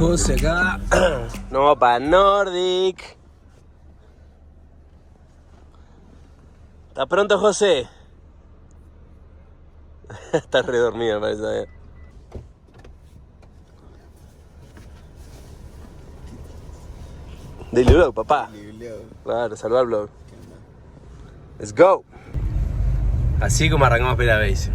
José acá. No, para Nordic. ¿Está pronto, José? Está re dormido, parece. Daily vlog, papá. Claro, saluda al vlog. Let's go. Así como arrancamos Pera Base.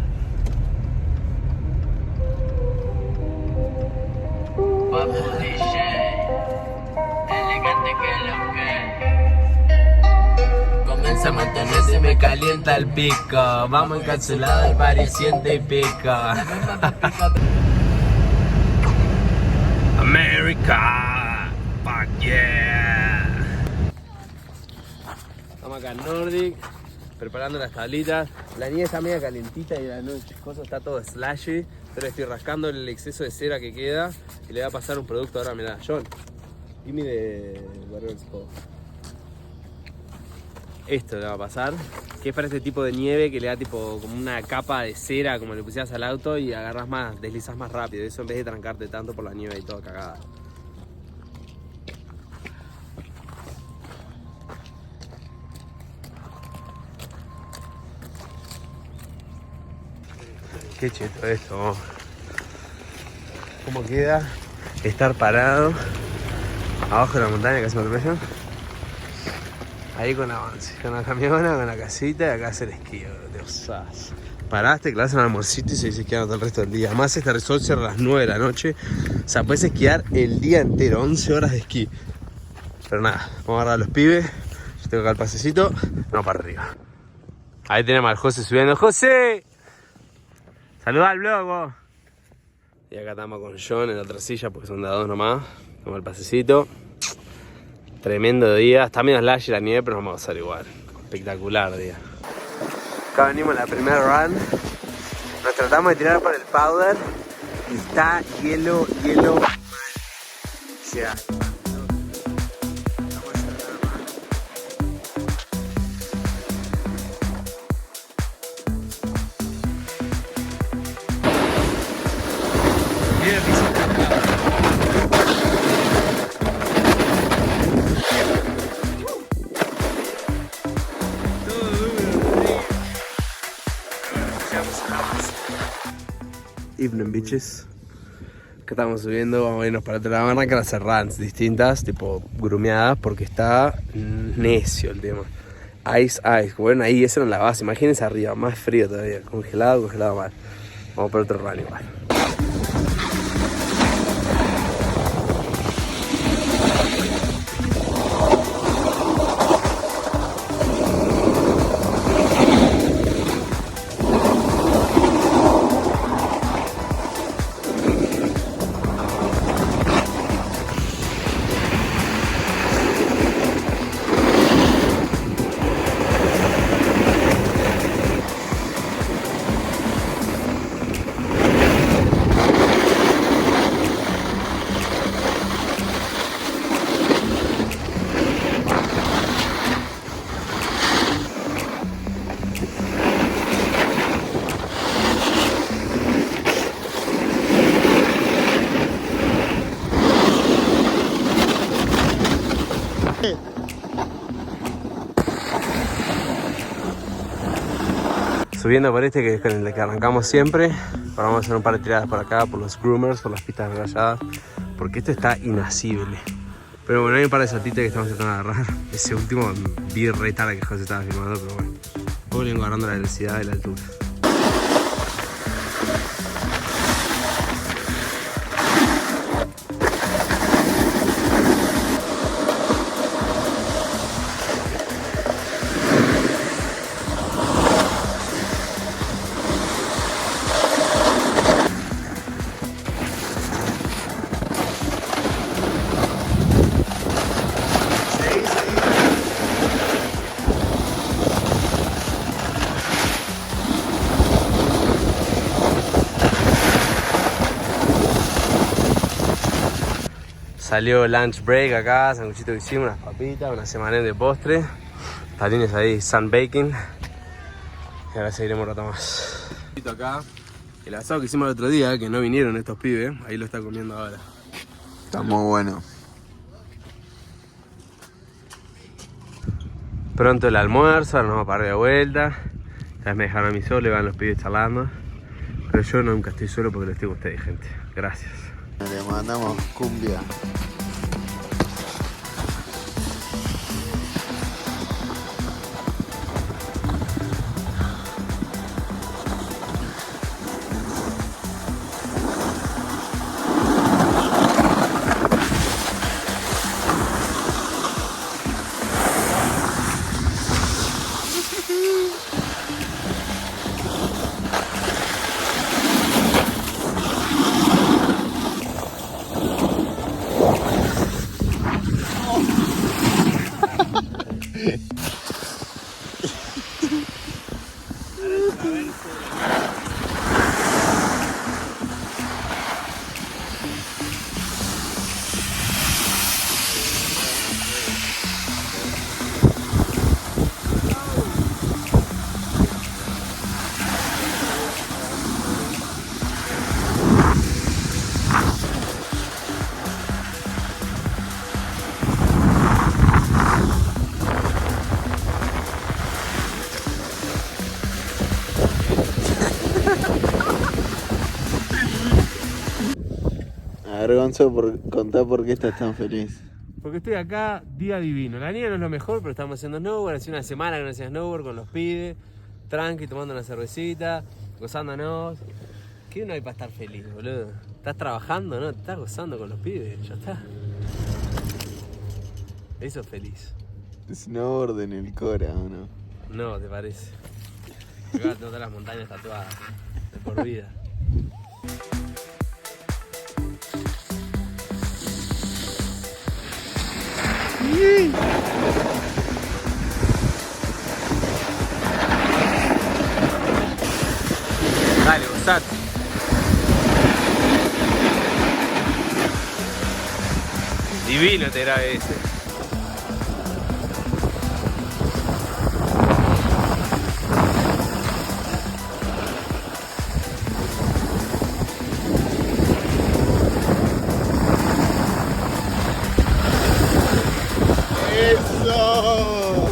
Comienza a mantenerse, me calienta el pico. Vamos encapsulado al pareciente y pico. America, fuck yeah. Estamos acá en Nordic, preparando las tablitas. La nieve está media calentita y la noche está todo slashy. Pero estoy rascando el exceso de cera que queda y le voy a pasar un producto ahora. Mirá, John, gimme de whatever it's called. Esto le va a pasar, que es para este tipo de nieve que le da tipo como una capa de cera como le pusieras al auto y agarras más, deslizas más rápido. Eso en vez de trancarte tanto por la nieve y todo cagada. Qué cheto esto. ¿Cómo queda estar parado abajo de la montaña? Casi me atropello. Ahí con avance, con la camiona, con la casita y acá hacer esquí, Dios. Paraste, clavas un almorcito y seguís esquiando todo el resto del día. Además este resort cierra a las 9 de la noche. O sea, puedes esquiar el día entero, 11 horas de esquí. Pero nada, vamos a agarrar a los pibes. Yo tengo acá el pasecito, no para arriba. Ahí tenemos al José subiendo. ¡José! Saluda al vlog, vos. Y acá estamos con John en la otra silla porque son de a dos nomás. Tomamos el pasecito. Tremendo día. Está medio slashy la nieve, pero nos vamos a pasar igual. Espectacular día. Acá venimos en la primera run. Nos tratamos de tirar por el powder. Y está hielo mal. O sea, evening bitches. Que estamos subiendo, vamos a irnos para otra lado. Van a arrancar a hacer runs distintas, tipo grumeadas, porque está necio el tema. Ice. Bueno, ahí esa era la base. Imagínense arriba, más frío todavía. Congelado mal. Vamos por otro run igual. Subiendo por este que es con el que arrancamos siempre. Ahora vamos a hacer un par de tiradas por acá, por los groomers, por las pistas rayadas, porque esto está inasible. Pero bueno, hay un par de saltitos que estamos tratando de agarrar. Ese último vi re tarde que José estaba filmando, pero bueno. Luego le vengo agarrando la velocidad y la altura. Salió lunch break acá, sanguchito que hicimos, unas papitas, una semana de postre. Talines ahí, sun baking. Y ahora seguiremos un rato más. Acá, el asado que hicimos el otro día, que no vinieron estos pibes, ahí lo está comiendo ahora. Está muy bueno. Pronto el almuerzo, ahora nos vamos a parar de vuelta. Ya me dejaron a mí solo y van los pibes charlando. Pero yo nunca estoy solo porque los tengo a ustedes, gente. Gracias. Le mandamos cumbia. A ver, Gonzo, contá por qué estás tan feliz. Porque estoy acá, día divino. La niña no es lo mejor, pero estamos haciendo snowboard. Hace una semana que no hacía snowboard con los pibes. Tranqui, tomando una cervecita, gozándonos. ¿Qué no hay para estar feliz, boludo? Estás trabajando, ¿no? Estás gozando con los pibes, ya está. Eso es feliz. Snowboard en el Cora, ¿o no? No, ¿te parece? Acá tengo todas las montañas tatuadas, de por vida. Dale, gozate. Divino te grabé ese. ¡Eso!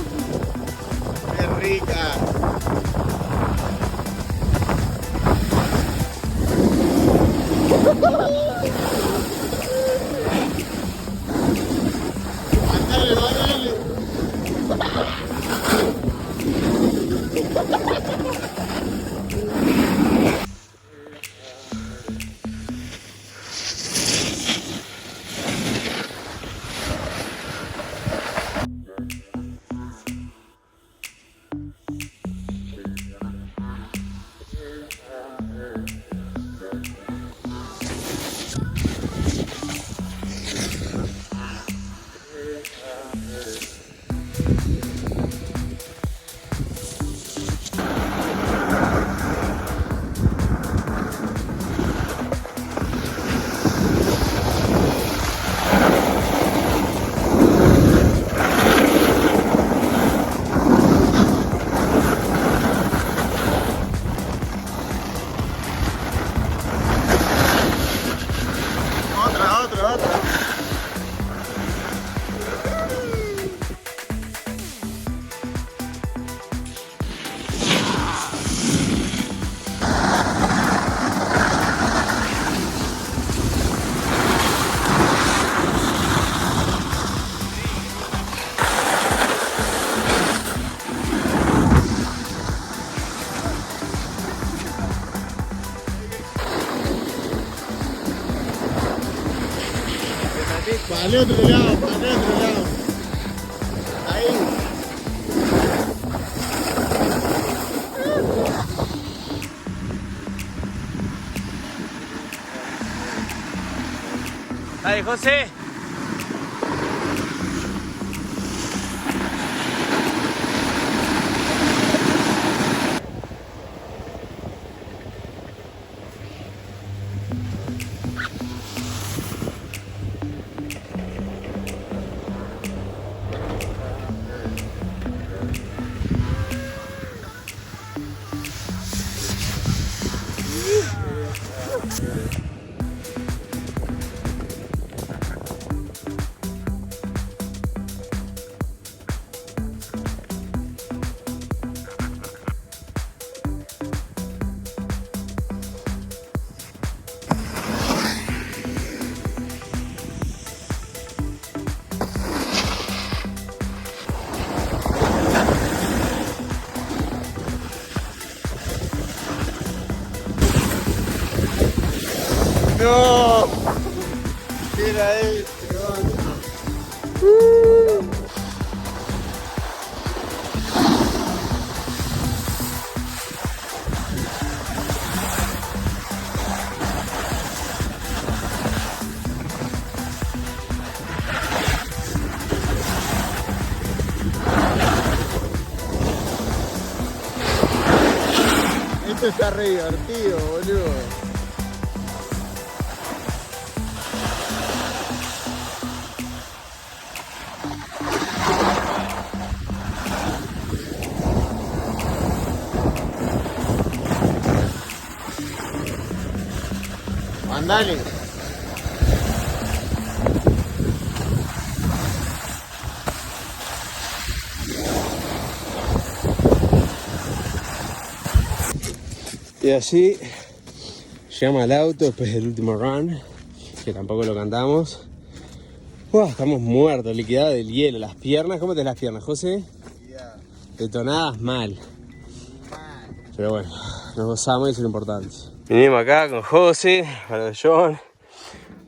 ¡Qué rica! ¡Mándale, mándale! Otra. Para el otro lado. Ahí. Dale, José. ¡No! ¿Qué era eso? Esto está re divertido, boludo. Andale. Y así llegamos al auto después del último run, que tampoco lo cantamos. Estamos muertos, liquidados del hielo. Las piernas, ¿cómo te las piernas, José? Detonadas mal. Pero bueno, nos gozamos y eso es lo importante. Vinimos acá con José, para el John,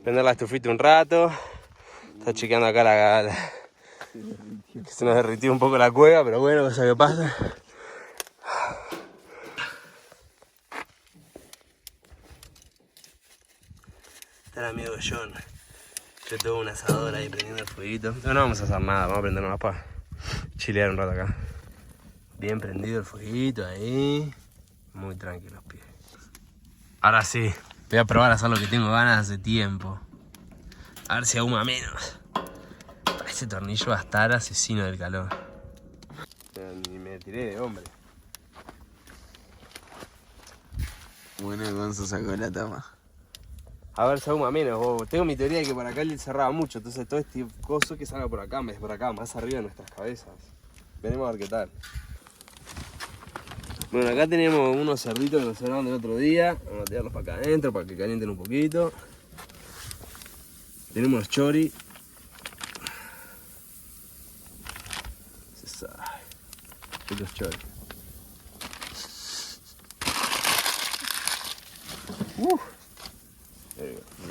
prender la estufita un rato. Está chequeando acá que se nos derritió un poco la cueva, pero bueno, cosa que pasa. Está el amigo John. Yo tengo un asador ahí prendiendo el fueguito. No vamos a hacer nada, vamos a prender nomás para chilear un rato acá. Bien prendido el fueguito ahí. Muy tranquilos, pies. Ahora sí, voy a probar a hacer lo que tengo ganas hace tiempo. A ver si ahuma menos. Ese tornillo va a estar asesino del calor. Ni me tiré de hombre. Bueno, Gonzo sacó la tapa. A ver si ahuma menos. Tengo mi teoría de que por acá él cerraba mucho. Entonces todo este coso que salga por acá en vez de por acá, más arriba de nuestras cabezas. Veremos a ver qué tal. Bueno, acá tenemos unos cerditos que nos cerraron del otro día. Vamos a tirarlos para acá adentro para que calienten un poquito. Tenemos los chori. Se sabe. Los chori.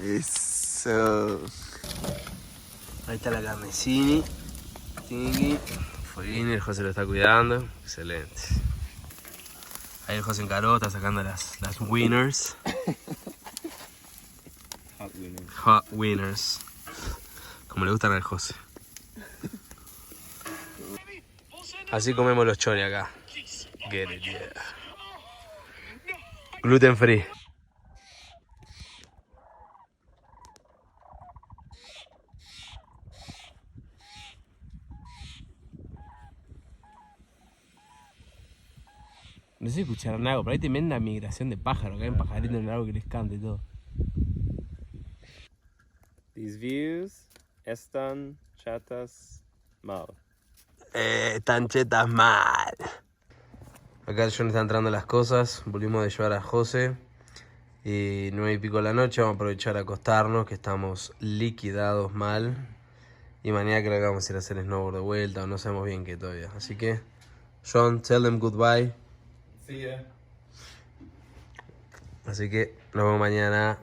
Eso. Ahí está la carnecini. Tingui. Fueguini, el José lo está cuidando. Excelente. Ahí el José encaró, está sacando las winners. Hot winners. Como le gustan al José. Así comemos los chori acá. Get it, yeah. Gluten free. No sé si escucharon algo, pero hay tremenda migración de pájaros. Acá hay un pajarito en el árbol que les canta y todo. These views están chatas mal. Están chetas mal. Acá el John está entrando las cosas. Volvimos de llevar a José. Y 9:00 de la noche. Vamos a aprovechar a acostarnos, que estamos liquidados mal. Y mañana creo que vamos a ir a hacer snowboard de vuelta. O no sabemos bien qué todavía. Así que, John, tell them goodbye. See ya. Así que nos vemos mañana.